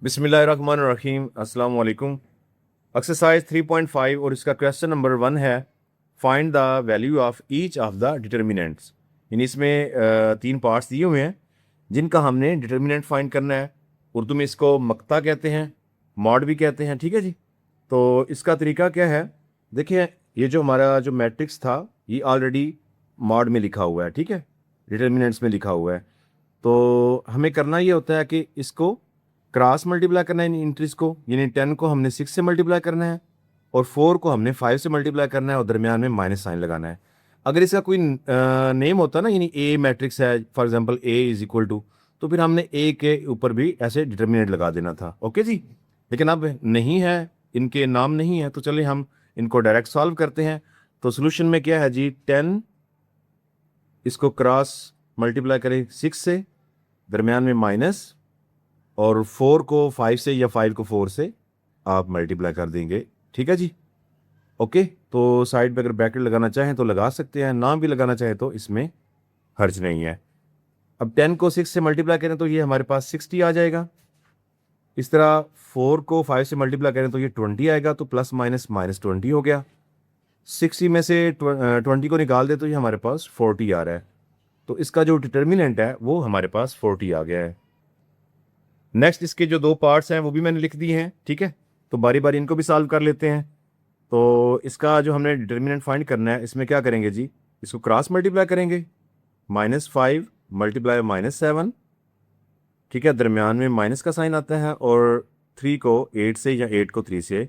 बिस्मिल्लाहिर्रहमानिर्रहीम अस्सलाम वालेकुम। एक्सरसाइज 3.5 और इसका क्वेश्चन नंबर 1 है, find the value of each of the determinants. यानी इसमें तीन पार्ट्स दिए हुए हैं जिनका हमने डिटर्मिनेंट फाइंड करना है। उर्दू में इसको मक्ता कहते हैं, मॉड भी कहते हैं, ठीक है जी। तो इसका तरीका क्या है, देखिए ये जो हमारा जो मैट्रिक्स था ये ऑलरेडी मॉड में लिखा हुआ है, ठीक है, डिटर्मिनेंट्स में लिखा हुआ है। तो हमें करना ये होता है कि इसको क्रॉस मल्टीप्लाई करना है इन इंट्रीज को, यानी 10 को हमने 6 से मल्टीप्लाई करना है और 4 को हमने 5 से मल्टीप्लाई करना है और दरमियान में माइनस साइन लगाना है। अगर इसका कोई नेम होता ना, यानी ए मैट्रिक्स है, for example A is equal to, तो फिर हमने ए के ऊपर भी ऐसे डिटर्मिनेंट लगा देना था, ओके जी। लेकिन अब नहीं है, इनके नाम नहीं है, तो चलिए हम इनको डायरेक्ट सॉल्व करते हैं। तो सोल्यूशन में क्या है जी, 10 इसको क्रॉस मल्टीप्लाई करें 6 से, दरमियान में माइनस, और 4 को 5 से या 5 को 4 से आप मल्टीप्लाई कर देंगे, ठीक है जी। ओके, तो साइड पे अगर ब्रैकेट लगाना चाहें तो लगा सकते हैं, ना भी लगाना चाहें तो इसमें हर्ज नहीं है। अब 10 को 6 से मल्टीप्लाई करें तो ये हमारे पास 60 आ जाएगा। इस तरह 4 को 5 से मल्टीप्लाई करें तो ये 20 आएगा, तो प्लस माइनस माइनस 20 हो गया। 60 में से 20 को निकाल दे तो ये हमारे पास 40 आ रहा है। तो इसका जो डिटर्मिनेंट है वो हमारे पास 40 आ गया है। नेक्स्ट इसके जो दो पार्ट्स हैं वो भी मैंने लिख दिए हैं, ठीक है। तो बारी बारी इनको भी सॉल्व कर लेते हैं। तो इसका जो हमने डिटर्मिनेंट फाइंड करना है, इसमें क्या करेंगे जी, इसको क्रॉस मल्टीप्लाई करेंगे, -5 मल्टीप्लाई -7, ठीक है, दरमियान में माइनस का साइन आता है, और 3 को 8 से या 8 को 3 से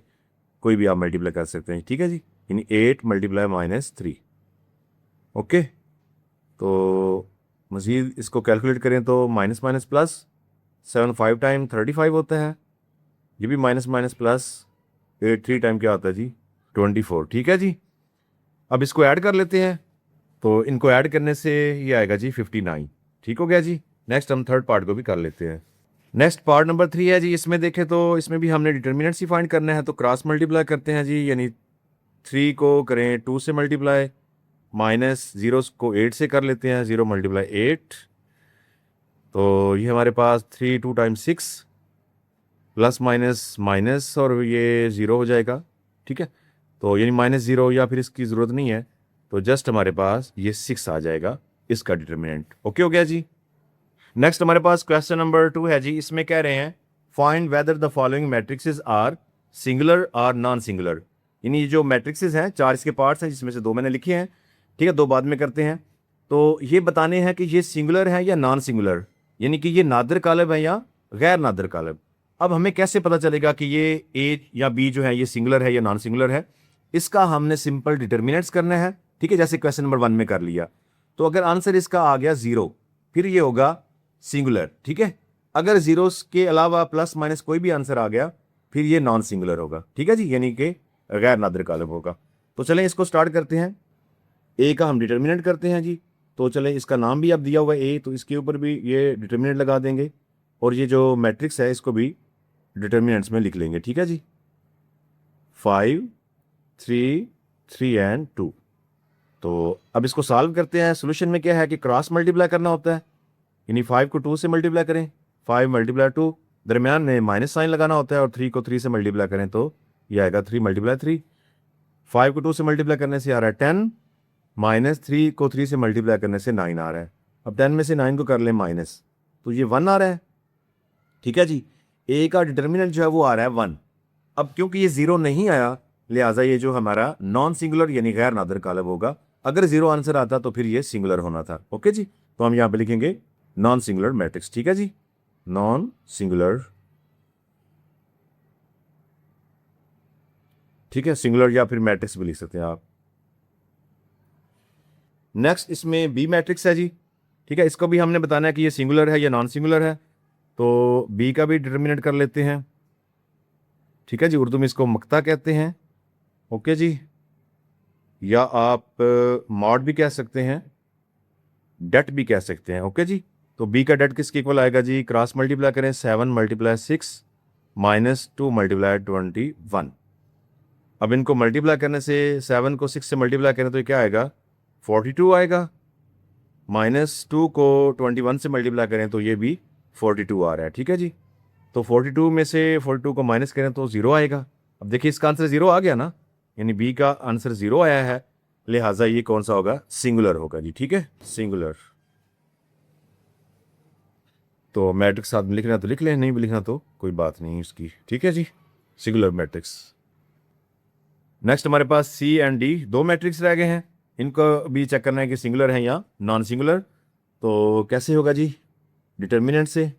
कोई भी आप मल्टीप्लाई कर सकते हैं, ठीक है जी। यानी 8 मल्टीप्लाई -3, ओके। तो मज़ीद इसको कैलकुलेट करें तो माइनस माइनस प्लस, 7 5 टाइम 35 होता है, ये भी माइनस माइनस प्लस, 8 3 टाइम क्या होता है जी, 24, ठीक है जी। अब इसको ऐड कर लेते हैं, तो इनको ऐड करने से ये आएगा जी 59, ठीक हो गया जी। नेक्स्ट हम थर्ड पार्ट को भी कर लेते हैं। नेक्स्ट पार्ट नंबर 3 है जी, इसमें देखें तो इसमें भी हमने डिटर्मिनेंट्स ही फाइंड करना है, तो क्रॉस मल्टीप्लाई करते हैं जी। यानी 3 को करें 2 से मल्टीप्लाई, माइनस 0 को 8 से कर लेते हैं, 0 मल्टीप्लाई 8, तो ये हमारे पास 3 2 टाइम 6, प्लस माइनस माइनस, और ये ज़ीरो हो जाएगा, ठीक है। तो यानी -0, या फिर इसकी ज़रूरत नहीं है, तो जस्ट हमारे पास ये 6 आ जाएगा, इसका डिटर्मिनेंट, ओके हो गया जी। नेक्स्ट हमारे पास क्वेश्चन नंबर 2 है जी, इसमें कह रहे हैं find whether the following matrices are singular और नॉन सिंगुलर। यानी जो मैट्रिक्सेस हैं, 4 इसके पार्ट्स हैं, जिसमें से 2 मैंने लिखे हैं, ठीक है, 2 बाद में करते हैं। तो ये बताने हैं कि ये सिंगुलर है या नॉन सिंगुलर, यानी कि ये नादिर कालब है या गैर नादिर कालब। अब हमें कैसे पता चलेगा कि ये ए या बी जो है ये सिंगुलर है या नॉन सिंगुलर है, इसका हमने सिंपल डिटर्मिनेंट्स करना है, ठीक है, जैसे क्वेश्चन नंबर 1 में कर लिया। तो अगर आंसर इसका आ गया 0, फिर ये होगा सिंगुलर, ठीक है। अगर जीरोस के अलावा प्लस माइनस कोई भी आंसर आ गया, फिर ये नॉन सिंगुलर होगा, ठीक है जी, यानी कि गैर नादिर कालब होगा। तो चलें इसको स्टार्ट करते हैं। ए का हम डिटर्मिनेंट करते हैं जी। तो चलें, इसका नाम भी अब दिया हुआ है ए, तो इसके ऊपर भी ये डिटर्मिनेंट लगा देंगे, और ये जो मैट्रिक्स है इसको भी डिटर्मिनेंट्स में लिख लेंगे, ठीक है जी। 5 3 3 एंड 2। तो अब इसको सॉल्व करते हैं। सोल्यूशन में क्या है कि क्रॉस मल्टीप्लाई करना होता है, यानी 5 को 2 से मल्टीप्लाई करें, 5 मल्टीप्लाई 2, दरमियान में माइनस साइन लगाना होता है, और 3 को 3 से मल्टीप्लाई करें तो ये आएगा 3 मल्टीप्लाई 3। 5 को 2 से मल्टीप्लाई करने से आ रहा है 10, -3 को 3 से मल्टीप्लाई करने से 9 आ रहा है। अब 10 में से 9 को कर लें माइनस, तो ये 1 आ रहा है, ठीक है जी। ए का डिटर्मिनेंट जो है वो आ रहा है 1। अब क्योंकि ये 0 नहीं आया, लिहाजा ये जो हमारा नॉन सिंगुलर यानी गैर नादिर कालब होगा। अगर 0 आंसर आता तो फिर ये सिंगुलर होना था, ओके जी। तो हम यहाँ पे लिखेंगे नॉन सिंगुलर मैट्रिक्स, ठीक है जी, नॉन सिंगुलर, ठीक है, सिंगुलर या फिर मैट्रिक्स भी लिख सकते हैं आप। नेक्स्ट इसमें बी मैट्रिक्स है जी, ठीक है, इसको भी हमने बताना है कि ये सिंगुलर है या नॉन सिंगुलर है। तो बी का भी डिटर्मिनेंट कर लेते हैं, ठीक है जी, उर्दू में इसको मक्ता कहते हैं, ओके जी, या आप मॉड भी कह सकते हैं, डेट भी कह सकते हैं, ओके जी। तो बी का डेट किसके इक्वल आएगा जी, क्रॉस मल्टीप्लाई करें, 7 मल्टीप्लाई 6 -2 मल्टीप्लाई 21। अब इनको मल्टीप्लाई करने से, 7 को 6 से मल्टीप्लाई करें तो ये क्या आएगा, 42 आएगा, -2 को 21 से मल्टीप्लाई करें तो ये भी 42 आ रहा है, ठीक है जी। तो 42 में से 42 को माइनस करें तो 0 आएगा। अब देखिए इसका आंसर 0 आ गया ना, यानी बी का आंसर 0 आया है, लिहाजा ये कौन सा होगा, सिंगुलर होगा जी। ठीक है, सिंगुलर। तो मैट्रिक्स साथ में लिखना तो लिख लें, नहीं भी लिखना तो कोई बात नहीं इसकी। ठीक है जी, सिंगुलर मैट्रिक्स। नेक्स्ट हमारे पास सी एंड डी दो मैट्रिक्स रह गए हैं, इनको भी चेक करना है कि सिंगुलर है या नॉन सिंगुलर। तो कैसे होगा जी, डिटर्मिनेंट से।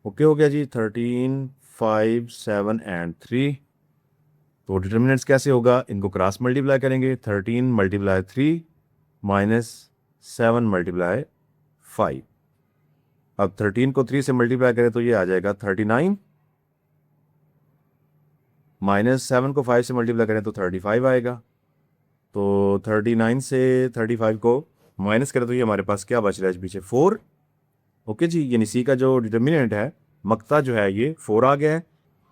ओके हो गया जी, 13, 5, 7 एंड 3। तो डिटर्मिनेंट्स कैसे होगा, इनको क्रॉस मल्टीप्लाई करेंगे, 13 मल्टीप्लाई 3 माइनस 7 मल्टीप्लाई 5। अब 13 को 3 से मल्टीप्लाई करें तो ये आ जाएगा 39, माइनस 7 को 5 से मल्टीप्लाई करें तो 35 आएगा। तो 39 से 35 को माइनस करें तो ये हमारे पास क्या बच रहा है पीछे, 4। ओके जी, यानी सी का जो डिटर्मिनेंट है, मक्ता जो है ये 4 आ गया है।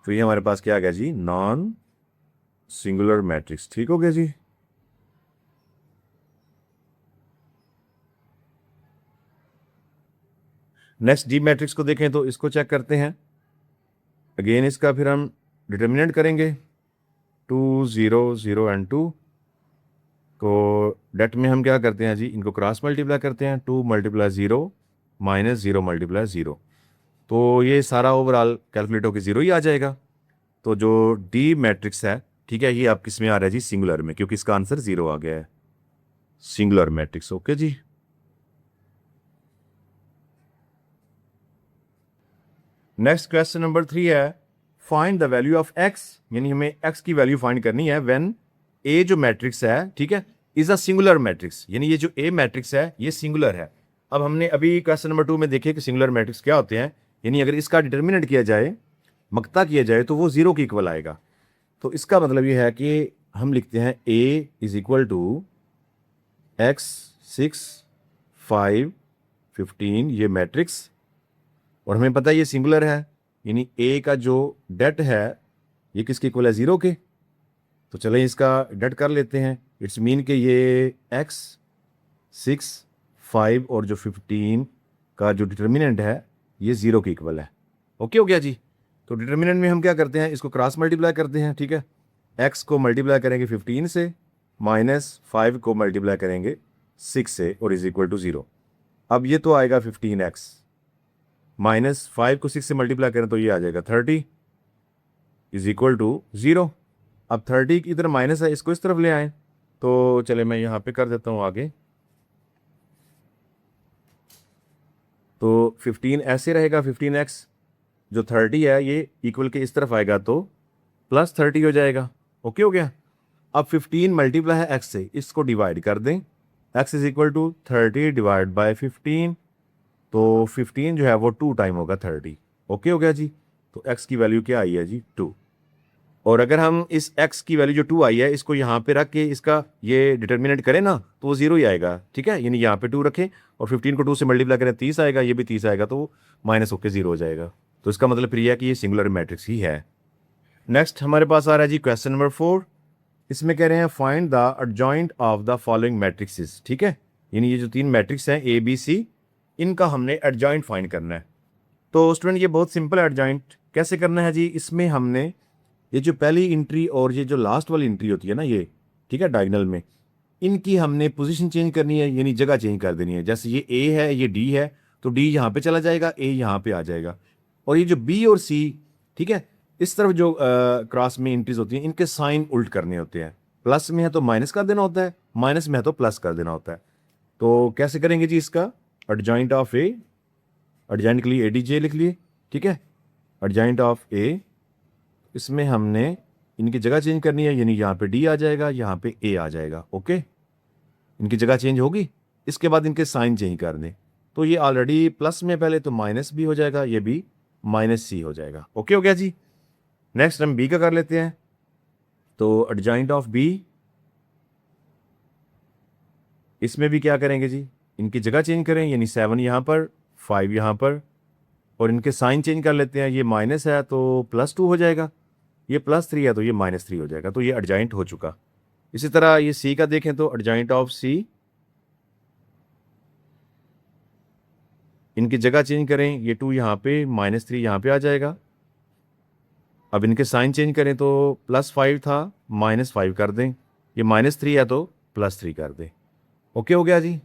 तो ये हमारे पास क्या आ गया जी, नॉन सिंगुलर मैट्रिक्स। ठीक हो गया जी। नेक्स्ट डी मैट्रिक्स को देखें तो इसको चेक करते हैं। अगेन इसका फिर हम डिटर्मिनेंट करेंगे, 2, 0, 0 एंड 2 को डेट में हम क्या करते हैं जी, इनको क्रॉस मल्टीप्लाई करते हैं, 2 मल्टीप्लाई 0 माइनस 0 मल्टीप्लाई 0। तो ये सारा ओवरऑल कैलकुलेट होकर 0 ही आ जाएगा। तो जो डी मैट्रिक्स है, ठीक है, ये आप किस में आ रहा है जी, सिंगुलर में, क्योंकि इसका आंसर 0 आ गया है, सिंगुलर मैट्रिक्स। ओके जी। नेक्स्ट क्वेश्चन नंबर 3 है, find the value of x, यानी हमें एक्स की वैल्यू फाइंड करनी है व्हेन ए जो मैट्रिक्स है, ठीक है, इज अ सिंगुलर मैट्रिक्स, यानी ये जो ए मैट्रिक्स है ये सिंगुलर है। अब हमने अभी क्वेश्चन नंबर 2 में देखे कि सिंगुलर मैट्रिक्स क्या होते हैं, यानी अगर इसका डिटर्मिनेंट किया जाए, मक्ता किया जाए, तो वो 0 के इक्वल आएगा। तो इसका मतलब ये है कि हम लिखते हैं ए इज इक्वल टू एक्स 6, 5, 15, ये मैट्रिक्स, और हमें पता है ये सिंगुलर है, यानी ए का जो डेट है ये किसके इक्वल है, 0 के। तो चलें इसका डेट कर लेते हैं। इट्स मीन कि ये x 6, 5 और जो 15 का जो डिटर्मिनेंट है ये 0 के इक्वल है। ओके हो गया जी। तो डिटर्मिनेंट में हम क्या करते हैं, इसको क्रॉस मल्टीप्लाई करते हैं। ठीक है, x को मल्टीप्लाई करेंगे 15 से, माइनस 5 को मल्टीप्लाई करेंगे 6 से, और इज इक्वल टू 0। अब ये तो आएगा 15x, माइनस 5 को 6 से मल्टीप्लाई करें तो ये आ जाएगा 30 इज इक्वल टू 0। अब 30 की इधर माइनस है, इसको इस तरफ ले आए, तो चले मैं यहाँ पे कर देता हूँ आगे। तो 15 ऐसे रहेगा, 15x जो 30 है ये इक्वल के इस तरफ आएगा तो प्लस 30 हो जाएगा। ओके हो गया। अब 15 मल्टीप्लाई है x से, इसको डिवाइड कर दें, x is equal to 30 divide by 15, तो 15 जो है वो 2 टाइम होगा 30। ओके हो गया जी। तो x की वैल्यू क्या आई है जी, 2। और अगर हम इस x की वैल्यू जो 2 आई है इसको यहाँ पे रख के इसका ये डिटर्मिनेंट करें ना, तो वो 0 ही आएगा। ठीक है, यानी यहाँ पे 2 रखें और 15 को 2 से मल्टीप्लाई करें, 30 आएगा, ये भी 30 आएगा, तो माइनस होकर 0 हो जाएगा। तो इसका मतलब फिर यह है कि ये सिंगुलर मैट्रिक्स ही है। नेक्स्ट हमारे पास आ रहा है जी क्वेश्चन नंबर 4। इसमें कह रहे हैं find the adjoint of the following matrixes. ठीक है, यानी ये जो 3 मैट्रिक्स हैं ए बी सी, इनका हमने एडजॉइंट फाइंड करना है। तो स्टूडेंट ये बहुत सिंपल एडजॉइंट कैसे करना है जी, इसमें हमने ये जो पहली एंट्री और ये जो लास्ट वाली एंट्री होती है ना ये, ठीक है, डायगोनल में, इनकी हमने पोजीशन चेंज करनी है, यानी जगह चेंज कर देनी है। जैसे ये ए है, ये डी है, तो डी यहाँ पे चला जाएगा, ए यहाँ पे आ जाएगा। और ये जो बी और सी, ठीक है, इस तरफ जो क्रॉस में एंट्रीज होती हैं, इनके साइन उल्ट करने होते हैं। प्लस में है तो माइनस कर देना होता है, माइनस में है तो प्लस कर देना होता है। तो कैसे करेंगे जी इसका, एडजॉइंट ऑफ ए, एडजॉइंट के लिए ए डी जे लिख लिए। ठीक है, एडजॉइंट ऑफ ए, इसमें हमने इनकी जगह चेंज करनी है, यानी यहाँ पे डी आ जाएगा, यहाँ पे ए आ जाएगा। ओके, इनकी जगह चेंज होगी, इसके बाद इनके साइन चेंज कर दें, तो ये ऑलरेडी प्लस में पहले तो माइनस बी हो जाएगा, ये भी माइनस सी हो जाएगा। ओके हो गया जी। नेक्स्ट हम बी का कर लेते हैं। तो एडजॉइंट ऑफ बी, इसमें भी क्या करेंगे जी, इनकी जगह चेंज करें, यानी 7 यहाँ पर, 5 यहाँ पर, और इनके साइन चेंज कर लेते हैं। ये माइनस है तो +2 हो जाएगा, ये +3 है तो ये -3 हो जाएगा। तो ये एडजॉइंट हो चुका। इसी तरह ये सी का देखें तो एडजॉइंट ऑफ सी, इनकी जगह चेंज करें, ये 2 यहाँ पे, -3 यहाँ पे आ जाएगा। अब इनके साइन चेंज करें तो +5 था, -5 कर दें, ये -3 है तो +3 कर दें। ओके हो गया जी।